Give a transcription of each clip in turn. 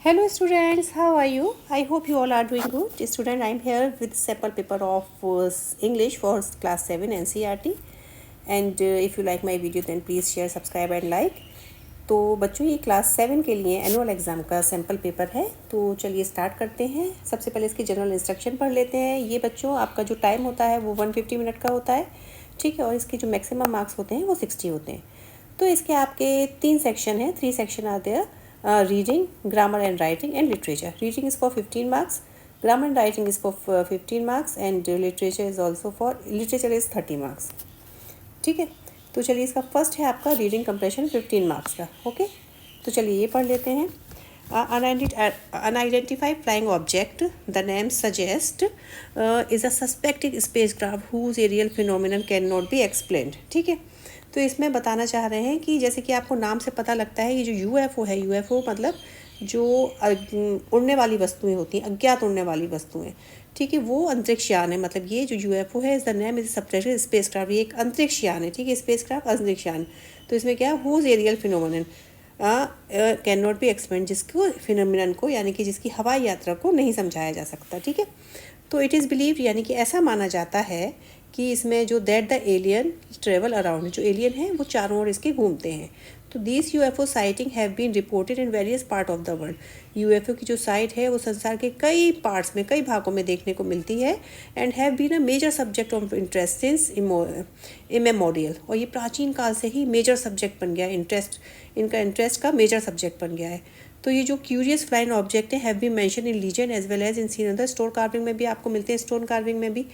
Hello students, how are you? I hope you all are doing good. Student, I am here with sample paper of English for class 7 NCERT. And if you like my video then please share, subscribe and like. तो बच्चों ये class 7 के लिए annual exam का sample paper है। तो चलिए start करते हैं। सबसे पहले इसकी जनरल इंस्ट्रक्शन पढ़ लेते हैं। ये बच्चों आपका जो टाइम होता है वो 150 मिनट का होता है, ठीक है। और इसके जो मैक्सिमम मार्क्स होते हैं वो 60 होते हैं। तो इसके आपके 3 सेक्शन हैं, 3 सेक्शन आते हैं। Reading, grammar and writing and literature. Reading is for 15 marks, grammar and writing is for 15 marks and literature is also for 30 marks. ठीक है, तो चलिए इसका फर्स्ट है आपका रीडिंग कंप्रेशन 15 मार्क्स का। ओके, तो चलिए ये पढ़ लेते हैं। Unidentified flying object, the name suggest, is a suspected spacecraft whose aerial phenomenon cannot be explained. ठीक है, तो इसमें बताना चाह रहे हैं कि जैसे कि आपको नाम से पता लगता है, ये जो यूएफओ है, यूएफओ मतलब जो उड़ने वाली वस्तुएं होती हैं, अज्ञात उड़ने वाली वस्तुएं, ठीक है, वो अंतरिक्ष यान है। मतलब ये जो यूएफओ है, is the name is subject space craft, ये एक अंतरिक्ष यान है, ठीक है, स्पेस क्राफ्ट अंतरिक्ष यान। तो इसमें क्या है, whose aerial phenomenon can not be explain, जिसको फिनोमिनन को यानी कि जिसकी हवाई यात्रा को नहीं समझाया जा सकता, ठीक है। तो इट इज़ बिलीव्ड यानी कि ऐसा माना जाता है कि इसमें जो that the alien travel around, जो एलियन है वो चारों ओर इसके घूमते हैं। तो this UFO sighting have been reported in various part of the world. UFO की जो साइट है वो संसार के कई पार्ट्स में, कई भागों में देखने को मिलती है। And have been a major subject of interest since immemorial, और ये प्राचीन काल से ही मेजर सब्जेक्ट बन गया है, इनका इंटरेस्ट का मेजर सब्जेक्ट बन गया है। तो ये जो क्यूरियस फ्लाइंग ऑब्जेक्ट है have be mention in legend as well as in seen the stone carving में भी आपको मिलते हैं, स्टोन कार्विंग में भी।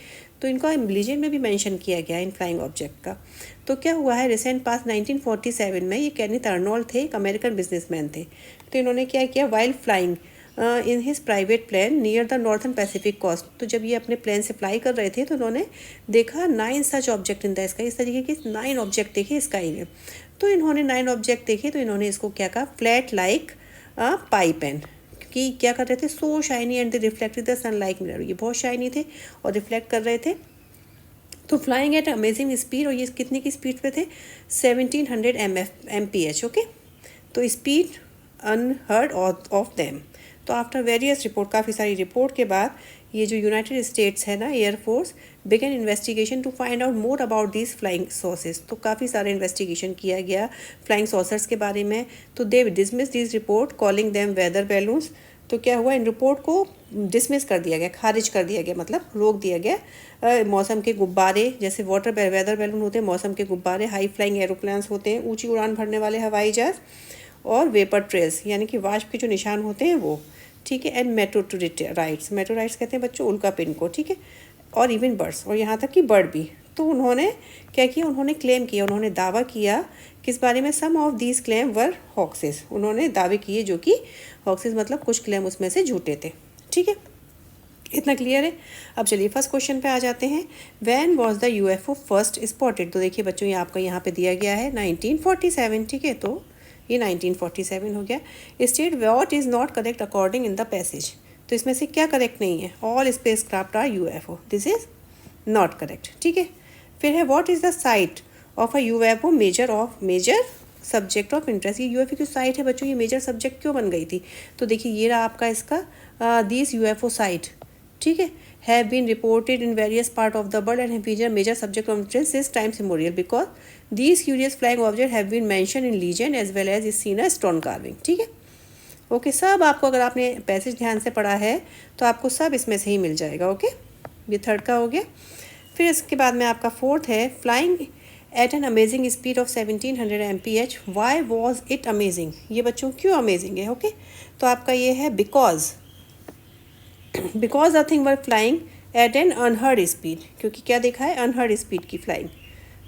तो इनका लीजेंड में भी मेंशन किया गया है इन फ्लाइंग ऑब्जेक्ट का। तो क्या हुआ है, रिसेंट पास 1947 में ये केनेथ अर्नोल्ड थे, एक अमेरिकन बिजनेसमैन थे। तो इन्होंने क्या किया, wild flying in his private plane near the northern Pacific coast. तो जब ये अपने प्लेन से फ्लाई कर रहे थे तो उन्होंने देखा 9 सच ऑब्जेक्ट इन द स्काई, इस तरीके के 9 ऑब्जेक्ट देखे स्काई में। तो इन्होंने 9 ऑब्जेक्ट देखे, तो इन्होंने इसको क्या कहा, फ्लैट लाइक पाइप पेन, कि क्या कर रहे थे, so shiny and they reflected the sun like mirror, ये बहुत शाइनी थे और रिफ्लेक्ट कर रहे थे। तो फ्लाइंग एट अमेजिंग स्पीड, और ये कितने की स्पीड पे थे, 1700 mph। ओके, तो स्पीड अनहर्ड ऑफ देम। तो आफ्टर वेरियस रिपोर्ट, काफ़ी सारी रिपोर्ट के बाद ये जो यूनाइटेड स्टेट्स है ना, air force began investigation to find out more about this flying सॉसेस। तो काफ़ी सारा इन्वेस्टिगेशन किया गया फ्लाइंग सॉसर्स के बारे में। तो they dismiss this report calling them weather balloons. तो क्या हुआ, इन रिपोर्ट को डिसमिस कर दिया गया, खारिज कर दिया गया, मतलब रोक दिया गया। मौसम के गुब्बारे, जैसे वेदर बैलून होते हैं, मौसम के गुब्बारे, हाई फ्लाइंग एरोप्लेन्स होते हैं, ऊंची उड़ान भरने वाले हवाई जहाज, और वेपर ट्रेल्स यानी कि वाष्प के जो निशान होते हैं वो, ठीक है। एंड मेट्रोराइट्स, मेट्रोराइट्स कहते हैं बच्चों उल्का पिन को, ठीक है। और इवन बर्ड्स, और यहाँ तक कि बर्ड भी। तो उन्होंने क्या किया, उन्होंने क्लेम किया, उन्होंने दावा किया किस बारे में, सम ऑफ दीज क्लेम वर हॉक्सेस। उन्होंने दावे किए जो कि हॉक्सेस मतलब कुछ क्लेम उसमें से झूठे थे, ठीक है। इतना क्लियर है। अब चलिए फर्स्ट क्वेश्चन पे आ जाते हैं। When was the UFO first spotted. तो देखिए बच्चों, ये आपका यहाँ पे दिया गया है 1947, ठीक है। तो ये 1947 हो गया। State what is not correct according in the passage. तो इसमें से क्या करेक्ट नहीं है, all space craft are UFO, this is not correct, ठीक है। फिर है what is the sight of a UFO major subject of interest. ये यूएफओ की साइट है बच्चों, ये मेजर सब्जेक्ट क्यों बन गई थी। तो देखिए ये रहा आपका इसका दिस यूएफओ साइट, ठीक है, have been reported in various part of the world and have been major subject of interest since times immemorial because these curious flying object have been mention in legend as well as is seen a stone carving, ठीक है। Okay, सब आपको अगर आपने passage ध्यान से पढ़ा है तो आपको सब इसमें से ही मिल जाएगा। ओके, ये थर्ड का हो गया। फिर इसके बाद में आपका फोर्थ है flying at an amazing speed of 1700 mph, why was it amazing. ये बच्चों क्यों अमेजिंग है, ओके। तो आपका ये है because the thing were flying at an unheard speed, क्योंकि क्या देखा है, अनहर्ड स्पीड की फ्लाइंग।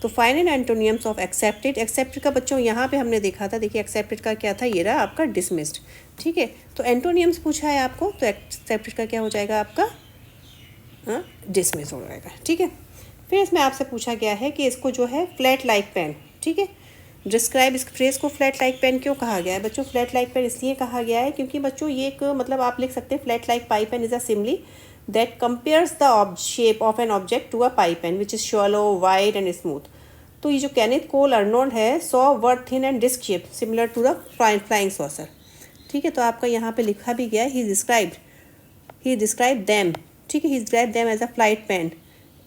तो fine and antonyms of accepted, accepted का बच्चों यहाँ पे हमने देखा था, देखिए एक्सेप्टेड का क्या था, ये रहा आपका डिसमिस्ड, ठीक है। तो एंटोनियम्स पूछा है आपको, तो एक्सेप्टेड का क्या हो जाएगा आपका, डिसमिस हो जाएगा, ठीक है। फिर इसमें आपसे पूछा गया है कि इसको जो है फ्लैट लाइक पेन, ठीक है, डिस्क्राइब, इस फ्रेज को फ्लैट लाइक पेन क्यों कहा गया है बच्चों। फ्लैट लाइक पेन इसलिए कहा गया है क्योंकि बच्चों ये एक मतलब आप लिख सकते हैं flat like pie pan is a simile that compares the shape of an object to a pie pan which is shallow wide and smooth. तो ये जो केनेथ कोल अर्नोल्ड है saw were thin and disc shape similar to the flying saucer. ठीक है, तो आपका यहाँ पे लिखा भी गया है ही डिस्क्राइब दैम, ठीक है, he describe them as a flight pan,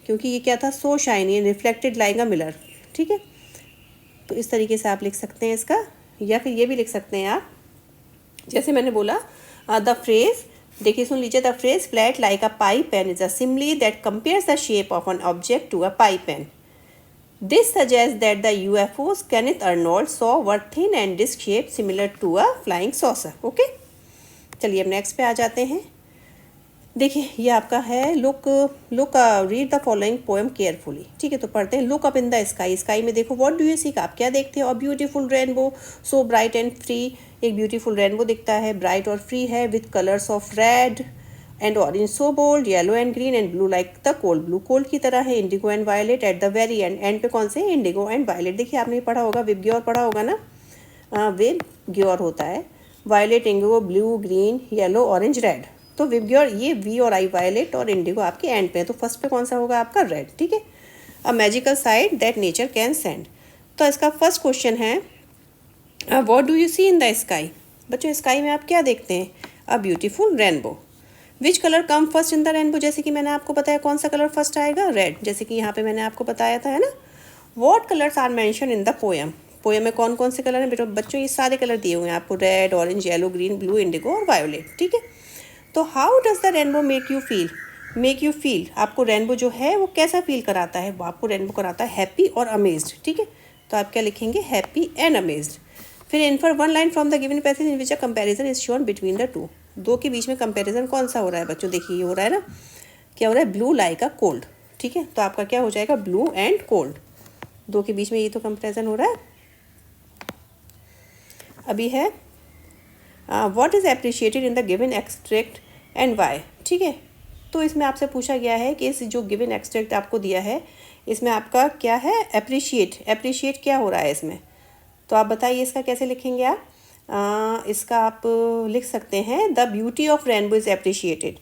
क्योंकि ये क्या था, so shiny and reflected like a mirror, ठीक है। तो इस तरीके से आप लिख सकते हैं इसका, या फिर ये भी लिख सकते हैं आप, जैसे मैंने बोला द फ्रेज, देखिए सुन लीजिए, the phrase flat like a pie pan is a simile that compares the shape of an object to a pie pan. This suggests that the UFOs Kenneth Arnold saw were thin and disc shaped similar to a flying saucer. Okay, चलिए अब next पे आ जाते हैं। देखिए ये आपका है look read the following poem carefully, ठीक है, तो पढ़ते हैं। Look up in the sky, sky में देखो, व्हाट डू यू सी, आप क्या देखते हो? A beautiful rainbow so bright and free, एक ब्यूटीफुल रेनबो दिखता है, ब्राइट और फ्री है, with colours of red and orange so bold, yellow and green and blue like the cold, blue cold की तरह है, indigo and violet at the very end, end पे कौन से, इंडिगो एंड वायलेट। देखिए आपने पढ़ा होगा, विबग्योर पढ़ा होगा ना, विबग्योर होता है, violet, indigo, blue, green, yellow, orange, red. तो विबग्योर ये वी और आई, वायलेट और इंडिगो आपके एंड पे है, तो फर्स्ट पे कौन सा होगा आपका, रेड, ठीक है। A magical sight that nature can send, तो इसका फर्स्ट क्वेश्चन है what do you see in the sky. बच्चों स्काई में आप क्या देखते हैं? A beautiful rainbow. Which colour come first in the rainbow, जैसे कि मैंने आपको बताया कौन सा कलर फर्स्ट आएगा, रेड, जैसे कि यहाँ पे मैंने आपको बताया था, है ना। What colours are mention in the poem, poem में कौन कौन से कलर हैं बच्चों? ये सारे कलर दिए हुए हैं आपको, red, orange, yellow, green, blue, Indigo और वायोलेट, ठीक है। तो how does the rainbow make you feel, आपको रेनबो जो है वो कैसा फील कराता है? वो आपको रेनबो कराता है हैप्पी और अमेज्ड, ठीक है। तो आप क्या लिखेंगे, हैप्पी एंड अमेज्ड। फिर infer one line from the given passage in which a comparison is shown between the two, दो के बीच में कंपैरिजन कौन सा हो रहा है बच्चों? देखिए ये हो रहा है ना, क्या हो रहा है, ब्लू लाइक अ कोल्ड, ठीक है। तो आपका क्या हो जाएगा, ब्लू एंड कोल्ड, दो के बीच में ये तो कंपैरिजन हो रहा है। अभी है what is appreciated in the given extract and why, ठीक है। तो इसमें आपसे पूछा गया है कि इस जो गिवन एक्सट्रैक्ट आपको दिया है इसमें आपका क्या है, अप्रिशिएट क्या हो रहा है इसमें? तो आप बताइए इसका कैसे लिखेंगे आप? इसका आप लिख सकते हैं the beauty of rainbow is appreciated.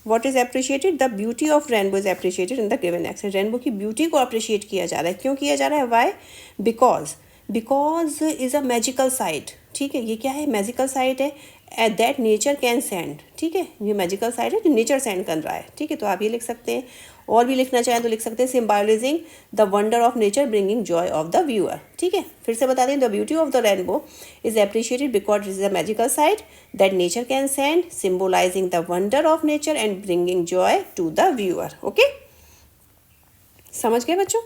What is appreciated? The beauty of rainbow is appreciated in the given extract, rainbow की ब्यूटी को अप्रिशिएट किया जा रहा है। क्यों किया जा रहा है? Why? Because is a magical sight, ठीक है। ये क्या है, मैजिकल साइट है, at that nature can send, ठीक है। ये मैजिकल साइट है जो नेचर सेंड कर रहा है, ठीक है। तो आप ये लिख सकते हैं, और भी लिखना चाहें तो लिख सकते हैं symbolising the wonder of nature bringing joy of the viewer, ठीक है। फिर से बता दें, the beauty of the rainbow is appreciated because it is a magical sight that nature can send, symbolising the wonder of nature and bringing joy to the viewer. Okay, समझ गए बच्चों?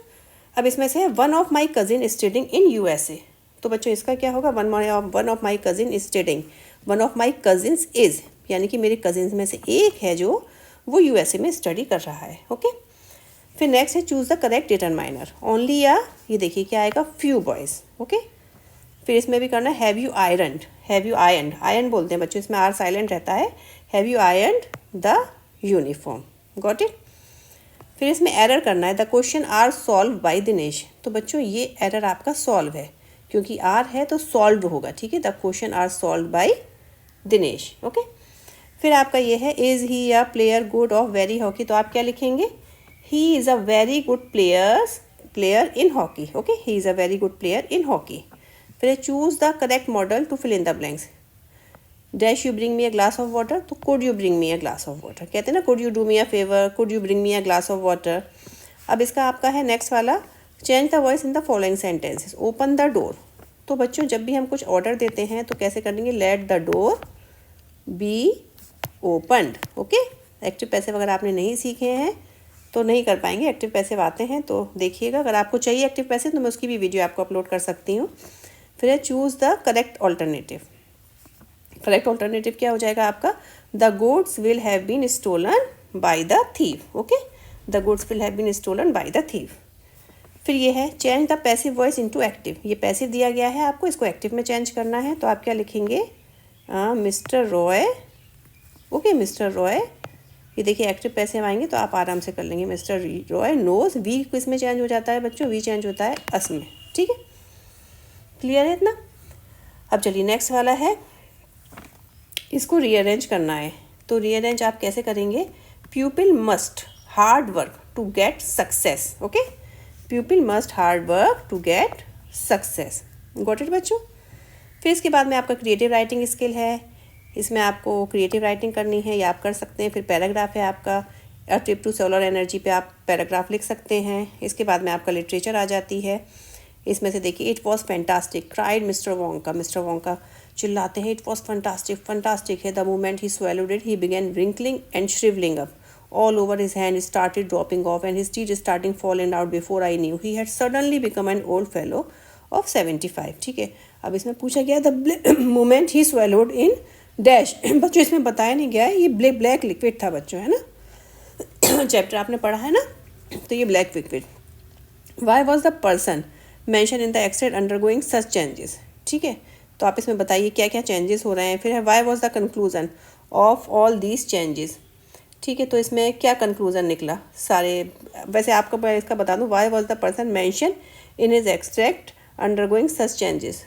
अब इसमें से one of my cousin studying in USA, तो बच्चों इसका क्या होगा, one of my cousin studying, one of my cousins is, यानी कि मेरे कजिन्स में से एक है जो वो USA में स्टडी कर रहा है। ओके, फिर नेक्स्ट है choose the correct determiner, only या, ये देखिए क्या आएगा, फ्यू बॉयज़। ओके, फिर इसमें भी करना है हैव यू आयरन्ड, आयरन बोलते हैं बच्चों, इसमें आर साइलेंट रहता है, have you ironed the uniform, got it. फिर इसमें एरर करना है, the question are solve by Dinesh, तो बच्चों ये एरर आपका सॉल्व है, क्योंकि आर है तो सॉल्व होगा, ठीक है। The question are solve by Dinesh. Okay, फिर आपका ये है is he a player good of very hockey, तो आप क्या लिखेंगे, he is a very good player in hockey. Okay, he is a very good player in hockey. फिर choose the correct modal to fill in the blanks, dash you bring me a glass of water, तो could you bring me a glass of water, कहते हैं ना, could you do me a favour, could you bring me a glass of water. अब इसका आपका है next वाला, change the voice in the following sentences, open the door, तो बच्चों जब भी हम कुछ ऑर्डर देते हैं तो कैसे करेंगे, let the door B opened. Okay, active passive अगर आपने नहीं सीखे हैं तो नहीं कर पाएंगे, एक्टिव पैसिव आते हैं तो देखिएगा, अगर आपको चाहिए एक्टिव पैसिव तो मैं उसकी भी वीडियो आपको अपलोड कर सकती हूँ। फिर है choose the correct alternative, correct alternative क्या हो जाएगा आपका, the goods will have been stolen by the thief. Okay, the goods will have been stolen by the thief. फिर ये है change the passive voice into active, ये passive दिया गया है आपको, इसको एक्टिव में चेंज करना है, तो आप क्या लिखेंगे, mister Roy. Okay, mister Roy, ये देखिए एक्टिव पैसिव आएंगे तो आप आराम से कर लेंगे, मिस्टर रॉय नोज, वी किस में चेंज हो जाता है बच्चों, वी चेंज होता है अस में, ठीक है, क्लियर है इतना। अब चलिए नेक्स्ट वाला है, इसको रीअरेंज करना है, तो रीअरेंज आप कैसे करेंगे, pupil must hard work to get success. Okay, pupil must hard work to get success, got it बच्चों। फिर इसके बाद में आपका क्रिएटिव राइटिंग स्किल है, इसमें आपको क्रिएटिव राइटिंग करनी है या आप कर सकते हैं। फिर पैराग्राफ है आपका, a trip to solar energy पे आप पैराग्राफ लिख सकते हैं। इसके बाद में आपका लिटरेचर आ जाती है। इसमें से देखिए, it was fantastic cried mister Wonka चिल्लाते हैं, इट वॉज फंटास्टिक है। The moment he swallowed it he began wrinkling and shriveling up all over, his hand started dropping off and his teeth starting falling out. Before I knew he had suddenly become an old fellow of 75। ठीक है, अब इसमें पूछा गया the moment he swallowed in dash बच्चों इसमें बताया नहीं गया है, ये ब्लैक लिक्विड था बच्चों, है ना चैप्टर आपने पढ़ा है ना, तो ये black liquid. Why was the person mention in the extent undergoing such changes. ठीक है, तो आप इसमें बताइए क्या क्या चेंजेस हो रहे हैं। फिर है why was the conclusion of all these changes. ठीक है, तो इसमें क्या कंक्लूजन निकला सारे, वैसे आपको मैं इसका बता दूं, why was the person mention in his extract undergoing such changes.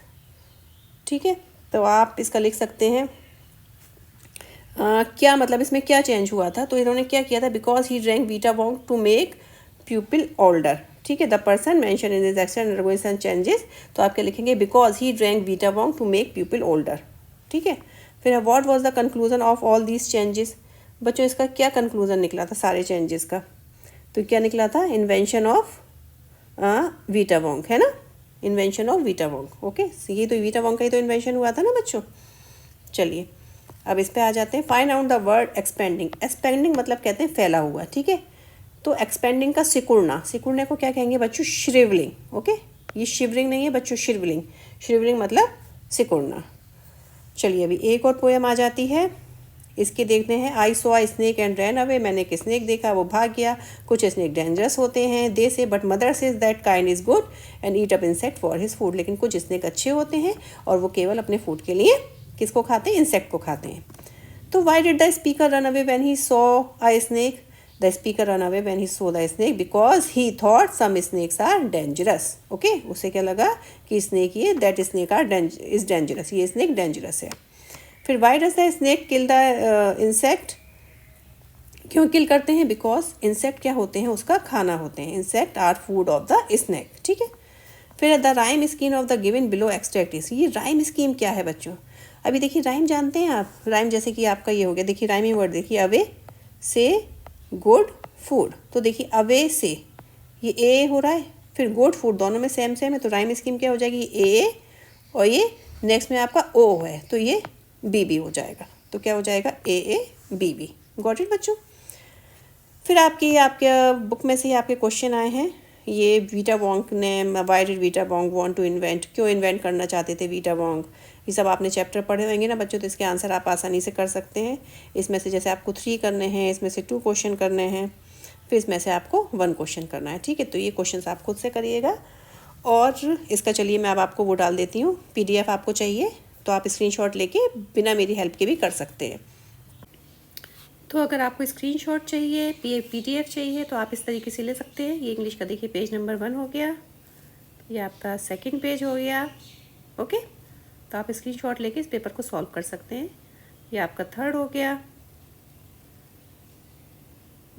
ठीक है, तो आप इसका लिख सकते हैं क्या मतलब इसमें क्या चेंज हुआ था। तो इन्होंने क्या किया था, because he drank Vita Wong to make pupil older. ठीक है, the person mention in this action undergoing such changes, तो आप क्या लिखेंगे, because he drank Vita Wong to make pupil older. ठीक है, फिर what was the conclusion of all these changes. बच्चों इसका क्या कंक्लूजन निकला था सारे चेंजेस का, तो क्या निकला था, इन्वेंशन ऑफ वीटा वॉन्ग, है ना, invention of Vita Wong. Okay, ये तो वीटा वॉन्ग का ही तो इन्वेंशन हुआ था ना बच्चों। चलिए अब इस पे आ जाते हैं। Find out the word expanding. Expanding मतलब कहते हैं फैला हुआ। ठीक है, तो एक्सपेंडिंग का सिकुड़ना, सिकुड़ने को क्या कहेंगे बच्चों, श्रिवलिंग। ओके, ये शिवरिंग नहीं है बच्चों, श्रिवलिंग। श्रिवलिंग मतलब सिकुड़ना। चलिए अभी एक और पोएम आ जाती है, इसके देखते हैं। आई सो आई स्नेक एंड रैन अवे। मैंने एक स्नेक देखा, वो भाग गया। कुछ स्नेक डेंजरस होते हैं, दे से, but mother says that kind is good and eat up insect for his food. लेकिन कुछ स्नेक अच्छे होते हैं और वो केवल अपने फूड के लिए किसको खाते हैं, इंसेक्ट को खाते हैं। तो why did the speaker run away when he saw a snake. The speaker run away when he saw the snake because he thought some snakes are dangerous. Okay, उसे क्या लगा कि स्नेक ये that snake are is dangerous, ये snake dangerous है। फिर why does the snake kill the insect. क्यों kill करते हैं, बिकॉज इंसेक्ट क्या होते हैं, उसका खाना होते हैं। Insect are food of the snake. ठीक है, फिर the rhyme scheme of the given below extract is. ये राइम स्कीम क्या है बच्चों, अभी देखिए राइम जानते हैं आप, राइम जैसे कि आपका ये हो गया, देखिए राइमिंग वर्ड देखिए, अवे से गुड फूड। तो देखिए अवे से ये ए हो रहा है, फिर गुड फूड, दोनों में सेम सेम है, तो राइम स्कीम क्या हो जाएगी, ए और ये नेक्स्ट में आपका ओ है, तो ये बी बी हो जाएगा। तो क्या हो जाएगा, A B B. Got it बच्चों। फिर आपके बुक में से ही आपके क्वेश्चन आए हैं। ये वीटा वॉन्ग ने, why did Vita Wong want to invent, क्यों इन्वेंट करना चाहते थे वीटा वॉन्ग। ये सब आपने चैप्टर पढ़े होंगे ना बच्चों, तो इसके आंसर आप आसानी से कर सकते हैं। इसमें से जैसे आपको 3 करने हैं, इसमें से 2 क्वेश्चन करने हैं, फिर इसमें से आपको 1 क्वेश्चन करना है। ठीक है, तो ये क्वेश्चन आप खुद से करिएगा। और इसका चलिए मैं अब आपको वो डाल देती हूँ, PDF आपको चाहिए तो आप स्क्रीनशॉट लेके बिना मेरी हेल्प के भी कर सकते हैं। तो अगर आपको स्क्रीनशॉट चाहिए, PDF चाहिए, तो आप इस तरीके से ले सकते हैं। ये इंग्लिश का देखिए पेज नंबर 1 हो गया, ये आपका 2nd पेज हो गया। ओके, तो आप स्क्रीनशॉट लेके इस पेपर को सॉल्व कर सकते हैं। ये आपका 3rd हो गया,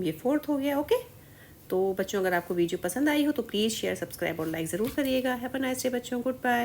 ये 4th हो गया। ओके, तो बच्चों अगर आपको वीडियो पसंद आई हो तो प्लीज़ शेयर, सब्सक्राइब और लाइक ज़रूर करिएगा। हैव अ नाइस डे बच्चों, गुड बाय।